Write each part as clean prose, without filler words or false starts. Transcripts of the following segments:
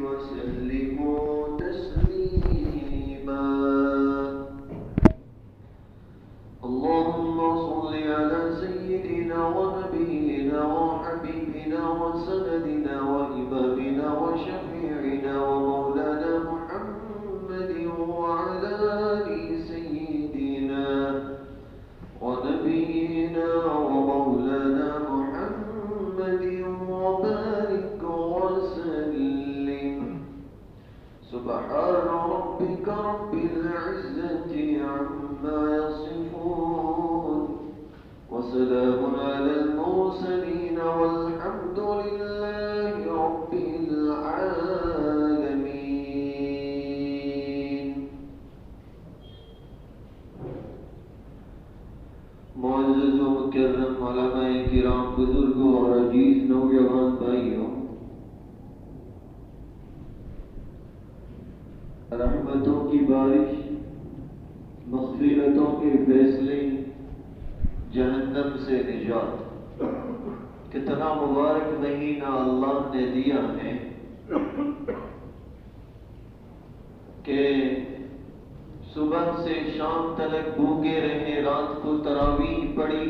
وسلموا تسليما. اللهم صل على سيدنا ونبينا وحبيبنا وسندنا وإمامنا وشفيعنا ومولانا محمد وعلى آل سيدنا ونبينا ومولانا محمد وبارك وسلم. سبحان ربك رب العزة عما يصفون وسلام على المرسلين والحمد لله رب العالمين. معزز و مکرم علماء کرام، بزرگوں اور عزیز نوجوان بھائیوں، رحمتوں کی بارش، مغفرتوں کے فیصلے، جہنم سے نجات، کتنا مبارک مہینہ اللہ نے دیا ہے کہ صبح سے شام تک بھوکے رہے، رات کو تراویح پڑھی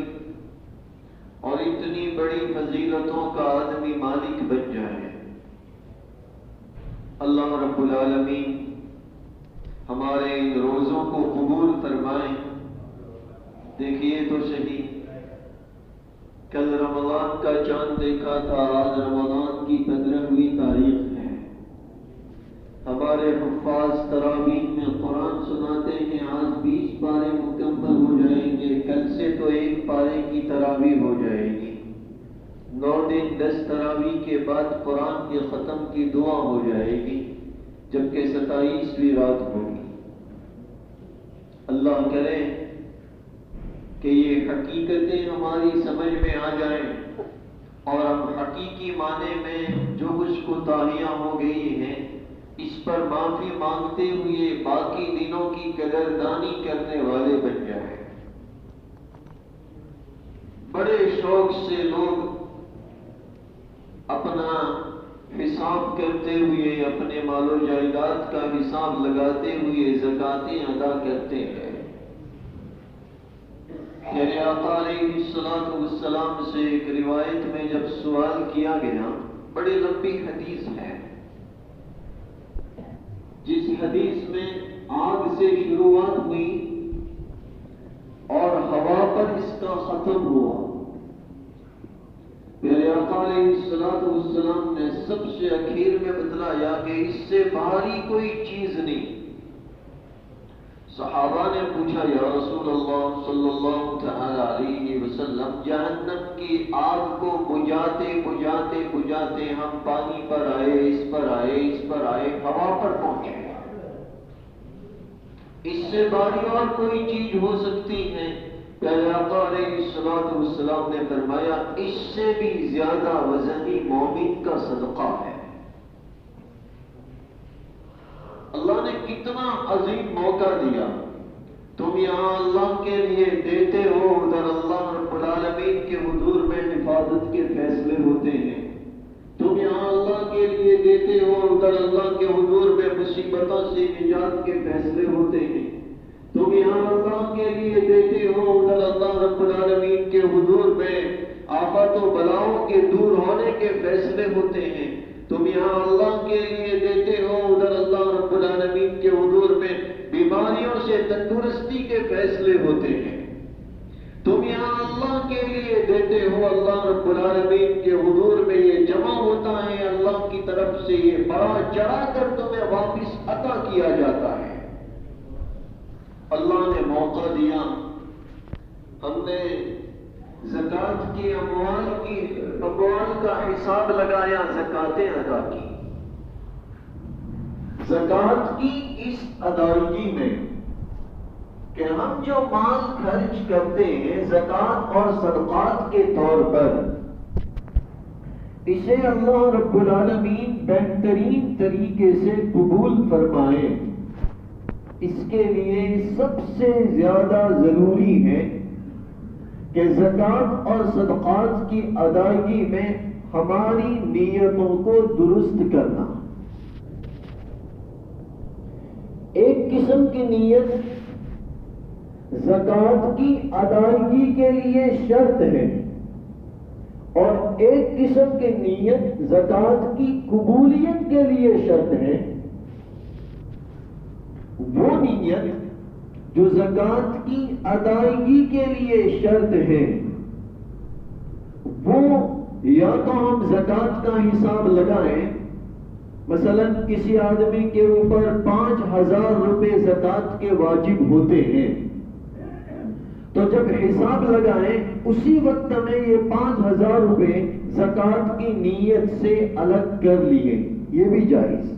اور اتنی بڑی فضیلتوں کا آدمی مالک بن جائے. اللہ رب العالمین ہمارے ان روزوں کو قبول فرمائیں. دیکھیے تو صحیح، کل رمضان کا چاند دیکھا تھا، آج رمضان کی 15ویں تاریخ ہے. ہمارے حفاظ تراویح میں قرآن سناتے ہیں، آج 20 پارے مکمل ہو جائیں گے، کل سے تو 1 پارے کی تراویح ہو جائے گی. 9 دن 10 تراویح کے بعد قرآن کے ختم کی دعا ہو جائے گی، جبکہ 27ویں رات ہوگی. اللہ کرے کہ یہ حقیقتیں ہماری سمجھ میں آ جائیں اور ہم حقیقی معنی میں جو کچھ کوتاہیاں ہو گئی ہیں اس پر معافی مانگتے ہوئے باقی دنوں کی قدردانی کرنے والے بن جائیں. بڑے شوق سے لوگ اپنا حساب کرتے ہوئے، اپنے مال و جائیداد کا حساب لگاتے ہوئے زکاتیں ادا کرتے ہیں. میرے آقا علیہ السلام سے ایک روایت میں جب سوال کیا گیا، بڑی لمبی حدیث ہے، جس حدیث میں آگ سے شروعات ہوئی اور ہوا پر اس کا ختم ہوا. میرے آقا علیہ السلام نے سب سے اخیر میں بتلایا کہ اس سے باہری کوئی چیز نہیں. صحابہ نے پوچھا، یا رسول اللہ صلی اللہ تعالی علیہ وسلم، جہنم کی آگ کو بجھاتے بجھاتے بجھاتے ہم پانی پر آئے، اس پر آئے، اس پر آئے، ہوا پر پہنچے. اس سے باہری اور کوئی چیز ہو سکتی ہے؟ پیارے آقا علیہ السلام نے فرمایا، اس سے بھی زیادہ وزنی مومن کا صدقہ ہے. اللہ نے کتنا عظیم موقع دیا. تم یہاں اللہ کے لیے دیتے ہو، ادھر اللہ رب العالمین کے حضور میں حفاظت کے فیصلے ہوتے ہیں. تم یہاں اللہ کے لیے دیتے ہو، ادھر اللہ کے حضور میں مصیبتوں سے نجات کے فیصلے ہوتے ہیں. تم یہاں اللہ کے لیے دیتے ہو، ادھر اللہ رب العالمین کے حضور میں آفات و بلاؤں کے دور ہونے کے فیصلے ہوتے ہیں. تم یہاں اللہ کے لیے دیتے ہو، ادھر اللہ رب العالمین کے حضور میں بیماریوں سے تندرستی کے فیصلے ہوتے ہیں. تم یہاں اللہ کے لیے دیتے ہو، اللہ رب العالمین کے حضور میں یہ جمع ہوتا ہے، اللہ کی طرف سے یہ بڑا چڑھا کر تمہیں واپس عطا کیا جاتا ہے. اللہ نے موقع دیا، ہم نے زکات کی اموال کا حساب لگایا، زکاتیں ادا کی. زکات کی اس ادائیگی میں کہ ہم جو مال خرچ کرتے ہیں زکات اور صدقات کے طور پر، اسے اللہ رب العالمین بہترین طریقے سے قبول فرمائے. اس کے لیے سب سے زیادہ ضروری ہے کہ زکات اور صدقات کی ادائیگی میں ہماری نیتوں کو درست کرنا. ایک قسم کی نیت زکوٰۃ کی ادائیگی کے لیے شرط ہے، اور ایک قسم کی نیت زکوٰۃ کی قبولیت کے لیے شرط ہے. وہ نیت جو زکوٰۃ کی ادائیگی کے لیے شرط ہے، وہ یا تو ہم زکوٰۃ کا حساب لگائیں. مثلا کسی آدمی کے اوپر 5,000 روپے زکوٰۃ کے واجب ہوتے ہیں، تو جب حساب لگائیں اسی وقت میں یہ 5,000 روپے زکوٰۃ کی نیت سے الگ کر لیے، یہ بھی جائز.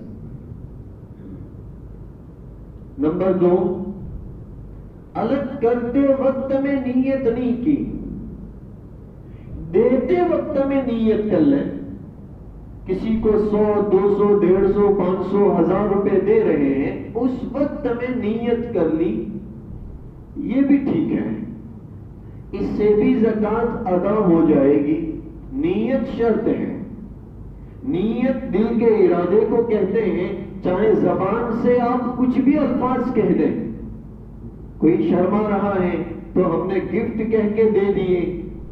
نمبر 2، الگ کرتے وقت میں نیت نہیں کی، دیتے وقت میں نیت کر لیں. کسی کو 100، 200، 150، 500، 1000 روپے دے رہے ہیں، اس وقت میں نیت کر لی، یہ بھی ٹھیک ہے. اس سے بھی زکوٰۃ ادا ہو جائے گی. نیت شرط ہے. نیت دل کے ارادے کو کہتے ہیں. چاہے زبان سے آپ کچھ بھی الفاظ کہہ دیں، کوئی شرما رہا ہے تو ہم نے گفٹ کہہ کے دے دیے،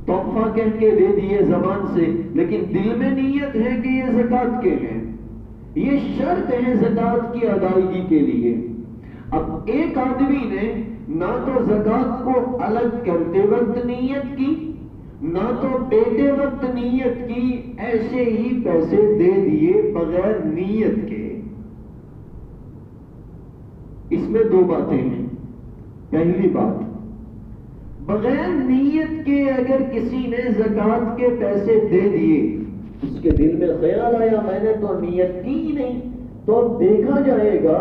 تحفہ کہہ کے دے دیے زبان سے، لیکن دل میں نیت ہے کہ یہ زکوٰۃ کے ہیں. یہ شرط ہے زکوٰۃ کی ادائیگی کے لیے. اب ایک آدمی نے نہ تو زکوٰۃ کو الگ کرتے وقت نیت کی، نہ تو دیتے وقت نیت کی، ایسے ہی پیسے دے دیے بغیر نیت کے. اس میں 2 باتیں ہیں. پہلی بات، بغیر نیت کے اگر کسی نے زکوٰۃ کے پیسے دے دیے، اس کے دل میں خیال آیا میں نے تو نیت کی ہی نہیں، تو اب دیکھا جائے گا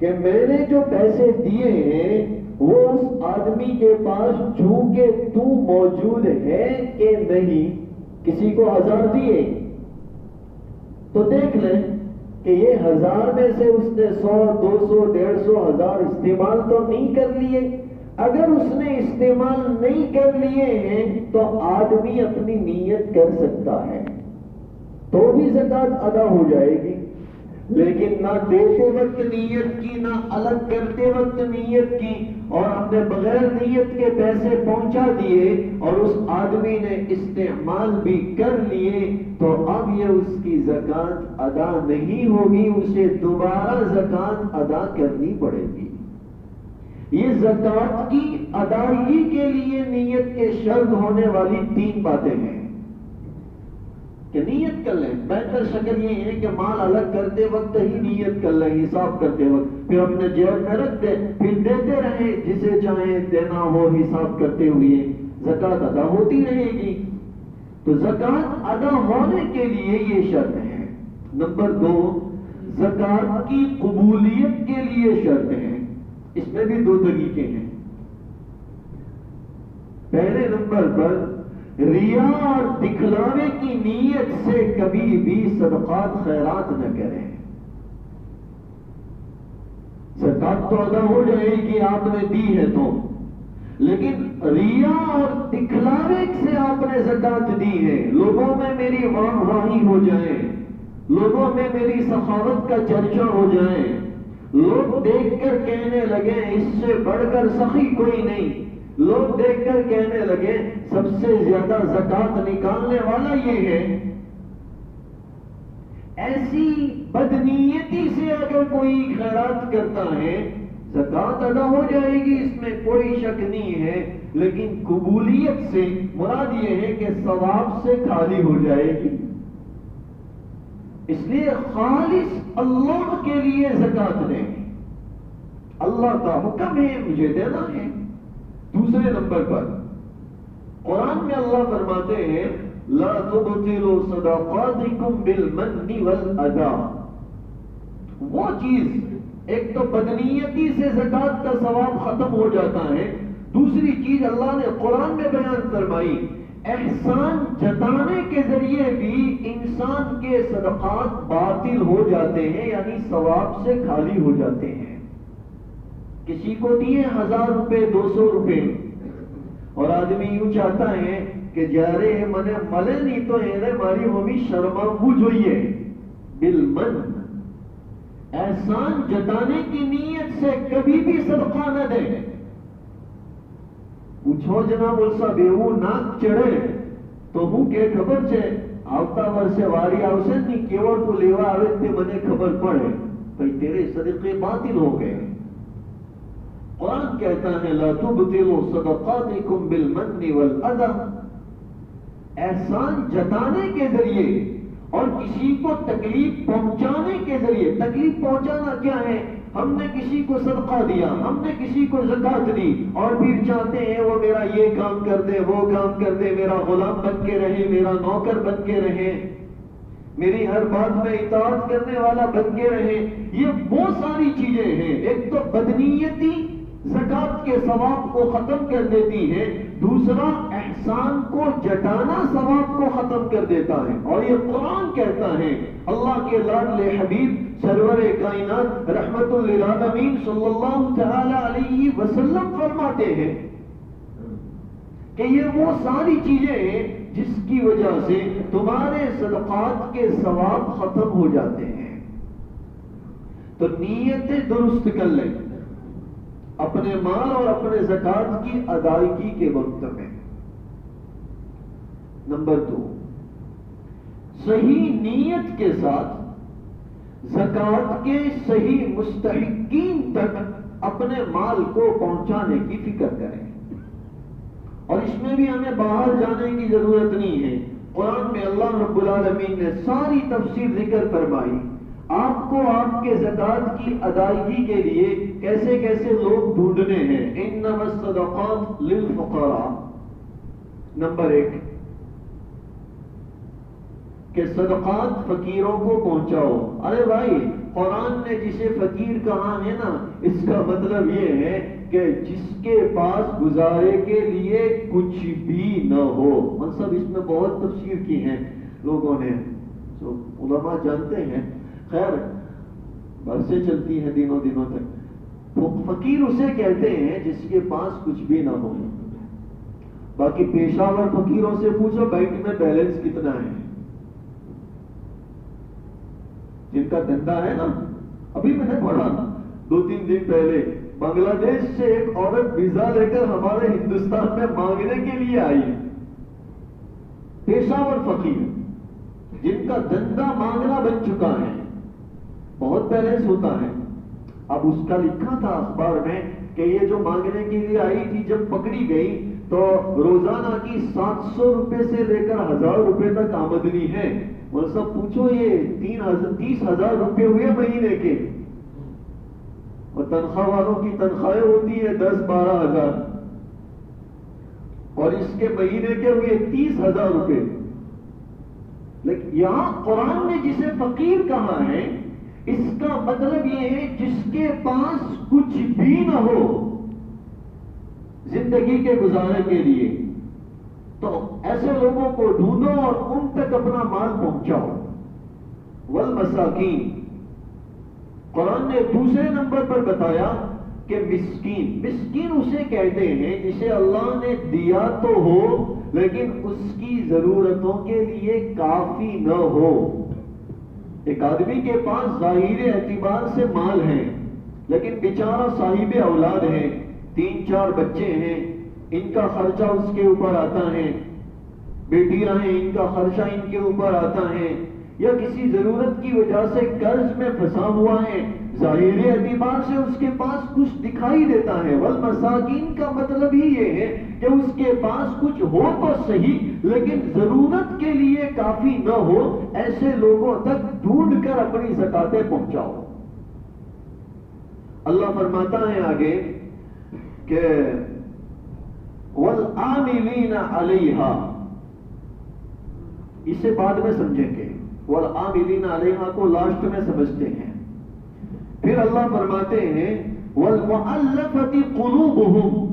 کہ میں نے جو پیسے دیے ہیں وہ اس آدمی کے پاس چونکہ تو موجود ہے کہ نہیں. کسی کو 1000 دیے تو دیکھ لیں کہ یہ 1000 میں سے اس نے 100، 200، 150، 1000 استعمال تو نہیں کر لیے. اگر اس نے استعمال نہیں کر لیے ہیں تو آدمی اپنی نیت کر سکتا ہے، تو بھی زکوٰۃ ادا ہو جائے گی. لیکن نہ دیتے وقت نیت کی، نہ الگ کرتے وقت نیت کی، اور آپ نے بغیر نیت کے پیسے پہنچا دیے اور اس آدمی نے استعمال بھی کر لیے، تو اب یہ اس کی زکوٰۃ ادا نہیں ہوگی، اسے دوبارہ زکوٰۃ ادا کرنی پڑے گی. یہ زکوٰۃ کی ادائیگی کے لیے نیت کے شرط ہونے والی 3 باتیں ہیں کہ نیت کر لیں. بہتر شکل یہ ہے کہ مال الگ کرتے وقت ہی نیت کر لیں، حساب کرتے وقت، پھر اپنے جیب میں رکھ دیں، پھر دیتے رہیں جسے چاہیں دینا ہو حساب کرتے ہوئے، زکوٰۃ ادا ہوتی رہے گی. تو زکوٰۃ ادا ہونے کے لیے یہ شرط ہے. نمبر 2، زکوٰۃ کی قبولیت کے لیے شرط ہے. اس میں بھی 2 طریقے ہیں. پہلے نمبر پر ریا اور دکھلاوے کی نیت سے کبھی بھی صدقات خیرات نہ کریں. زکوٰۃ تو ادا ہو جائے گی آپ نے دی ہے تو، لیکن ریا اور دکھلاوے سے آپ نے زکوٰۃ دی ہے، لوگوں میں میری واہ واہی ہو جائے، لوگوں میں میری سخاوت کا چرچا ہو جائے، لوگ دیکھ کر کہنے لگے اس سے بڑھ کر سخی کوئی نہیں، لوگ دیکھ کر کہنے لگے سب سے زیادہ زکوٰۃ نکالنے والا یہ ہے. ایسی بدنیتی سے اگر کوئی خیرات کرتا ہے زکوٰۃ ادا ہو جائے گی، اس میں کوئی شک نہیں ہے، لیکن قبولیت سے مراد یہ ہے کہ ثواب سے خالی ہو جائے گی. اس لیے خالص اللہ کے لیے زکوٰۃ دیں. اللہ کا حکم ہے مجھے دینا ہے. دوسرے نمبر پر قرآن میں اللہ فرماتے ہیں لا تبطلوا صدقاتکم بالمن والاذى. وہ چیز، ایک تو بدنیتی سے زکوٰۃ کا ثواب ختم ہو جاتا ہے، دوسری چیز اللہ نے قرآن میں بیان فرمائی احسان جتانے کے ذریعے بھی انسان کے صدقات باطل ہو جاتے ہیں، یعنی ثواب سے خالی ہو جاتے ہیں. کسی کو دیے 1000 روپے 200 روپے اور آدمی یوں چاہتا ہے کہ جارے منے ملے نہیں تو اینے ماری ہمی شرما بوجھوئیے بالمن، احسان جتانے کی نیت سے کبھی بھی صدقہ نہ دے. پوچھو جناب السا بیو ناک چڑھے تو ہوں کہ خبر چھے آوتا ورسے واری آوسے نہیں کیور تو لیوا آوے تے منے خبر پڑے بھئی تیرے صدقے باطل ہو گئے. قرآن کہتا ہے لا تبطلوا صدقاتکم بالمن والعذى، احسان جتانے کے ذریعے اور کسی کو تکلیف پہنچانے کے ذریعے. تکلیف پہنچانا کیا ہے؟ ہم نے کسی کو صدقہ دیا، ہم نے کسی کو زکات دی اور پھر چاہتے ہیں وہ میرا یہ کام کر دے، وہ کام کر دے، میرا غلام بن کے رہے، میرا نوکر بن کے رہے، میری ہر بات میں اطاعت کرنے والا بن کے رہے. یہ وہ ساری چیزیں ہیں. ایک تو بدنیتی زکات کے ثواب کو ختم کر دیتی ہے، دوسرا احسان کو جٹانا ثواب کو ختم کر دیتا ہے. اور یہ قرآن کہتا ہے، اللہ کے لاڈلے حبیب سرور کائنات رحمت للعالمین صلی اللہ تعالی علیہ وسلم فرماتے ہیں کہ یہ وہ ساری چیزیں ہیں جس کی وجہ سے تمہارے صدقات کے ثواب ختم ہو جاتے ہیں. تو نیتیں درست کر لیں اپنے مال اور اپنے زکات کی ادائیگی کے وقت میں. نمبر 2، صحیح نیت کے ساتھ زکات کے صحیح مستحقین تک اپنے مال کو پہنچانے کی فکر کریں. اور اس میں بھی ہمیں باہر جانے کی ضرورت نہیں ہے. قرآن میں اللہ رب العالمین نے ساری تفصیل ذکر فرمائی. آپ کو آپ کے زکات کی ادائیگی کے لیے کیسے کیسے لوگ ڈھونڈنے ہیں. انما الصدقات للفقراء، نمبر 1 کہ صدقات فقیروں کو پہنچاؤ. ارے بھائی، قرآن نے جسے فقیر کہا ہے نا، اس کا مطلب یہ ہے کہ جس کے پاس گزارے کے لیے کچھ بھی نہ ہو. مطلب اس میں بہت تفسیر کی ہیں لوگوں نے، جو علماء جانتے ہیں. خیر برسیں چلتی ہیں دنوں تک. فقیر اسے کہتے ہیں جس کے پاس کچھ بھی نہ ہو. باقی پیشہ ور فقیروں سے پوچھو بینک میں بیلنس کتنا ہے. جن کا دھندا ہے نا، ابھی میں نے پڑھا 2-3 دن پہلے بنگلہ دیش سے ایک عورت ویزا لے کر ہمارے ہندوستان میں مانگنے کے لیے آئی ہے. پیشہ ور فقیر جن کا دھندا مانگنا بن چکا ہے، بہت بیلنس ہوتا ہے. اب اس کا لکھا تھا اخبار میں کہ یہ جو مانگنے کے لیے آئی تھی جب پکڑی گئی تو روزانہ کی 700 روپے سے لے کر 1000 روپے تک آمدنی ہے. اور سب پوچھو یہ 30,000 روپے ہوئے مہینے کے، اور تنخواہ والوں کی تنخواہیں ہوتی ہے 10-12 ہزار، اور اس کے مہینے کے ہوئے 30,000 روپے. لیکن یہاں قرآن نے جسے فقیر کہا ہے، اس کا مطلب یہ ہے جس کے پاس کچھ بھی نہ ہو زندگی کے گزارے کے لیے. تو ایسے لوگوں کو ڈھونڈو اور ان تک اپنا مال پہنچاؤ. والمساکین، قرآن نے دوسرے نمبر پر بتایا کہ مسکین. مسکین اسے کہتے ہیں جسے اللہ نے دیا تو ہو لیکن اس کی ضرورتوں کے لیے کافی نہ ہو. ایک آدمی کے پاس ظاہر اعتبار سے مال ہے لیکن بیچارہ صاحب اولاد ہے، 3-4 بچے ہیں، ان کا خرچہ اس کے اوپر آتا ہے، بیٹیاں ہیں ان کا خرچہ ان کے اوپر آتا ہے، یا کسی ضرورت کی وجہ سے قرض میں پھنسا ہوا ہے. ظاہر اعتبار سے اس کے پاس کچھ دکھائی دیتا ہے. والمساکین کا مطلب ہی یہ ہے کہ اس کے پاس کچھ ہو تو صحیح لیکن ضرورت کے لیے کافی نہ ہو. ایسے لوگوں تک ڈھونڈ کر اپنی زکاتیں پہنچاؤ. اللہ فرماتا ہے آگے کہ والعاملین علیہا، اسے بعد میں سمجھیں گے. والعاملین علیہا کو لاسٹ میں سمجھتے ہیں. پھر اللہ فرماتے ہیں والمؤلفۃ قلوبہم،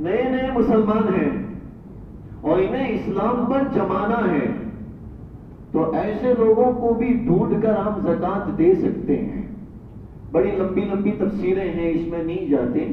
نئے نئے مسلمان ہیں اور انہیں اسلام پر جمانا ہے، تو ایسے لوگوں کو بھی ڈھونڈ کر ہم زکات دے سکتے ہیں. بڑی لمبی لمبی تفسیریں ہیں، اس میں نہیں جاتے.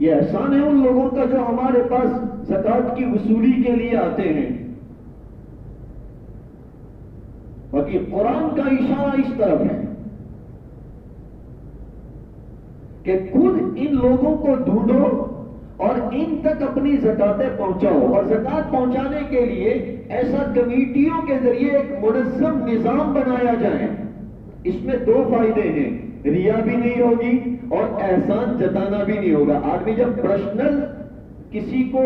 یہ احسان ہے ان لوگوں کا جو ہمارے پاس زکوٰۃ کی وصولی کے لیے آتے ہیں. باقی قرآن کا اشارہ اس طرف ہے کہ خود ان لوگوں کو ڈھونڈو اور ان تک اپنی زکاتیں پہنچاؤ. اور زکات پہنچانے کے لیے ایسا کمیٹیوں کے ذریعے ایک منظم نظام بنایا جائے. اس میں 2 فائدے ہیں، ریا بھی نہیں ہوگی اور احسان جتانا بھی نہیں ہوگا. آدمی جب پرسنل کسی کو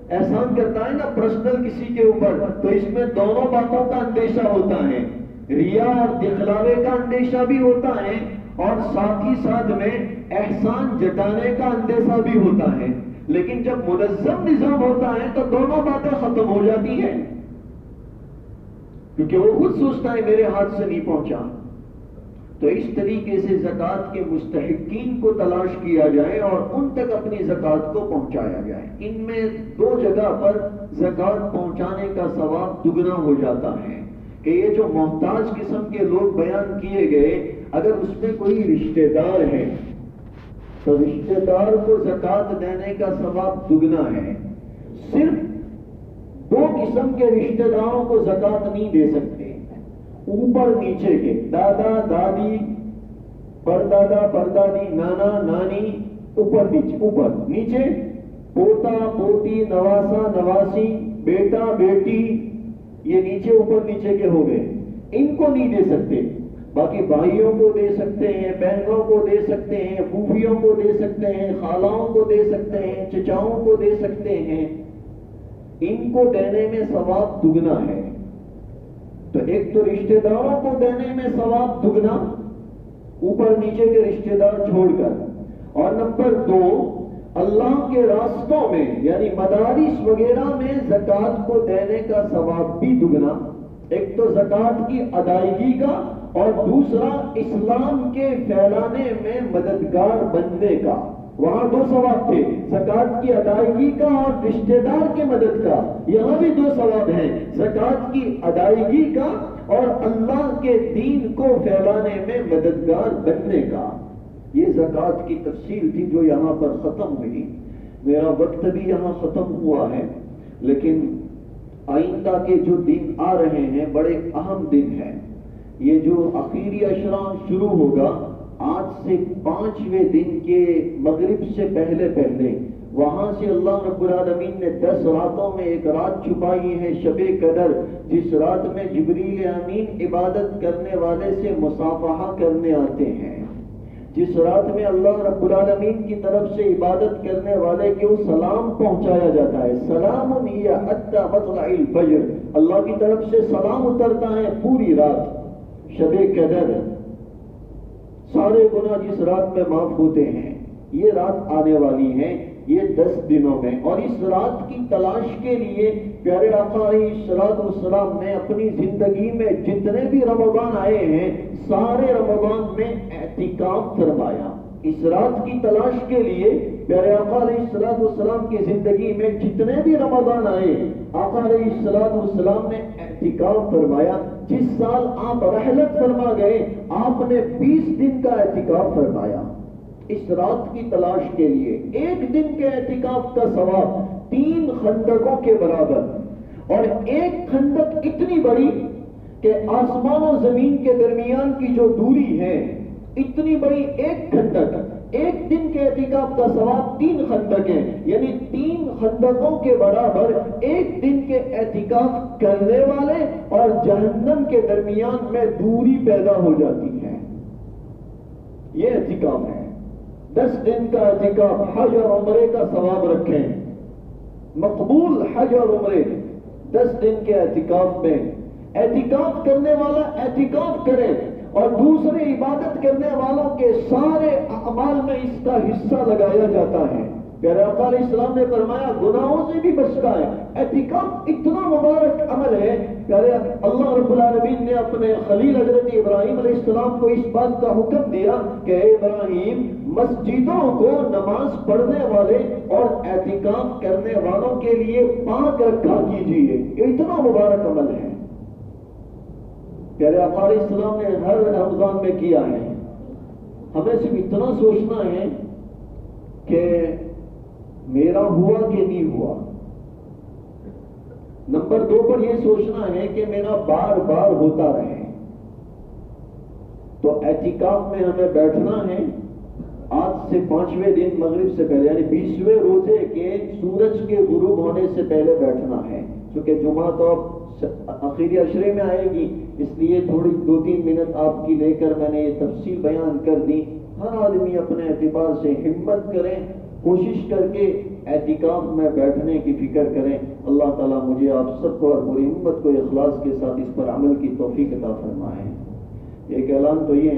احسان کرتا ہے نا، پرسنل کسی کے اوپر، تو اس میں دونوں باتوں کا اندیشہ ہوتا ہے، ریا اور دکھلاوے کا اندیشہ بھی ہوتا ہے اور ساتھ ہی ساتھ میں احسان جتانے کا اندیشہ بھی ہوتا ہے. لیکن جب منظم نظام ہوتا ہے تو دونوں باتیں ختم ہو جاتی ہیں، کیونکہ وہ خود سوچتا ہے میرے ہاتھ سے نہیں پہنچا. تو اس طریقے سے زکوٰۃ کے مستحقین کو تلاش کیا جائے اور ان تک اپنی زکوٰۃ کو پہنچایا جائے. ان میں 2 جگہ پر زکوٰۃ پہنچانے کا ثواب دگنا ہو جاتا ہے کہ یہ جو محتاج قسم کے لوگ بیان کیے گئے، اگر اس میں کوئی رشتہ دار ہے تو رشتہ دار کو زکوٰۃ دینے کا ثواب دگنا ہے. صرف 2 قسم کے رشتہ داروں کو زکوٰۃ نہیں دے سکتے، اوپر نیچے کے، دادا دادی، پردادا پردادی، نانا نانی، اوپر نیچے پوتا پوتی، نواسا نواسی، بیٹا بیٹی، یہ نیچے اوپر نیچے کے ہو گئے. ان کو نہیں دے سکتے. باقی بھائیوں کو دے سکتے ہیں، بہنوں کو دے سکتے ہیں، پھوپھیوں کو دے سکتے ہیں، خالاؤں کو دے سکتے ہیں، چچاؤں کو دے سکتے ہیں. ان کو دینے میں ثواب دگنا ہے. تو ایک تو رشتہ داروں کو دینے میں ثواب دگنا، اوپر نیچے کے رشتہ دار چھوڑ کر. اور نمبر 2، اللہ کے راستوں میں یعنی مدارس وغیرہ میں زکوٰۃ کو دینے کا ثواب بھی دگنا. ایک تو زکوٰۃ کی ادائیگی کا اور دوسرا اسلام کے پھیلانے میں مددگار بننے کا. وہاں 2 ثواب تھے، زکوٰۃ کی ادائیگی کا اور رشتہ دار کی مدد کا. یہاں بھی 2 ثواب ہیں، زکوٰۃ کی ادائیگی کا اور اللہ کے دین کو پھیلانے میں مددگار بننے کا. یہ زکوٰۃ کی تفصیل تھی جو یہاں پر ختم ہوئی. میرا وقت بھی یہاں ختم ہوا ہے، لیکن آئندہ کے جو دن آ رہے ہیں بڑے اہم دن ہیں. یہ جو اخیری عشرہ شروع ہوگا آج سے 5ویں دن کے مغرب سے پہلے وہاں سے اللہ رب العالمین نے 10 راتوں میں ایک رات چھپائی ہے، شب قدر، جس رات میں جبریل امین عبادت کرنے والے سے مصافحہ کرنے آتے ہیں، جس رات میں اللہ رب العالمین کی طرف سے عبادت کرنے والے کو سلام پہنچایا جاتا ہے. سلام ہی حتی مطلع الفجر، اللہ کی طرف سے سلام اترتا ہے پوری رات. شب قدر، سارے گناہ جس رات میں معاف ہوتے ہیں. یہ رات آنے والی ہے، یہ 10 دنوں میں. اور اس رات کی تلاش کے لیے پیارے آقا علیہ الصلوۃ والسلام نے اپنی زندگی میں جتنے بھی رمضان آئے ہیں سارے رمضان میں اعتکاف فرمایا. اس رات کی تلاش کے لیے پیارے آقا علیہ الصلوۃ والسلام کی زندگی میں جتنے بھی رمضان آئے آقا علیہ الصلوۃ والسلام نے اعتکاف فرمایا. جس سال آپ رحلت فرما گئے آپ نے 20 دن کا اعتکاف فرمایا اس رات کی تلاش کے لیے. 1 دن کے اعتکاف کا ثواب 3 خندقوں کے برابر. اور ایک خندق اتنی بڑی کہ آسمان و زمین کے درمیان کی جو دوری ہے اتنی بڑی ایک خندق. 1 دن کے اعتکاف کا ثواب 3 خندق ہیں، یعنی 3 خندقوں کے برابر 1 دن کے اعتکاف کرنے والے اور جہنم کے درمیان میں دوری پیدا ہو جاتی ہے. یہ اعتکاف ہے. 10 دن کا اعتکاف، حج اور عمرے کا ثواب رکھیں، مقبول حج اور عمرے 10 دن کے اعتکاف میں. اعتکاف کرنے والا اعتکاف کرے اور دوسرے عبادت کرنے والوں کے سارے اعمال میں اس کا حصہ لگایا جاتا ہے. پیارے آقا علیہ السلام نے فرمایا گناہوں سے بھی بچتا ہے. اعتکاف اتنا مبارک عمل ہے. پیارے اللہ رب العالمین نے اپنے خلیل حضرت ابراہیم علیہ السلام کو اس بات کا حکم دیا کہ اے ابراہیم مسجدوں کو نماز پڑھنے والے اور اعتکاف کرنے والوں کے لیے پاک رکھا کیجیے. یہ اتنا مبارک عمل ہے. پیارے آقا علیہ السلام نے ہر رمضان میں کیا ہے. ہمیں صرف اتنا سوچنا ہے کہ میرا ہوا کہ نہیں ہوا. نمبر 2 پر یہ سوچنا ہے کہ میرا بار بار ہوتا رہے. تو اعتکاف میں ہمیں بیٹھنا ہے آج سے 5ویں دن مغرب سے پہلے، یعنی 20ویں روزے کے سورج کے غروب ہونے سے پہلے بیٹھنا ہے. کیونکہ جمعہ تو اب آخری عشرے میں آئے گی، اس لیے تھوڑی 2-3 منٹ آپ کی لے کر میں نے یہ تفصیل بیان کر دی. ہر آدمی اپنے اعتبار سے ہمت کریں، کوشش کر کے اعتکاف میں بیٹھنے کی فکر کریں. اللہ تعالیٰ مجھے آپ سب کو اور پوری امت کو اخلاص کے ساتھ اس پر عمل کی توفیق عطا فرمائے. ایک اعلان تو یہ ہے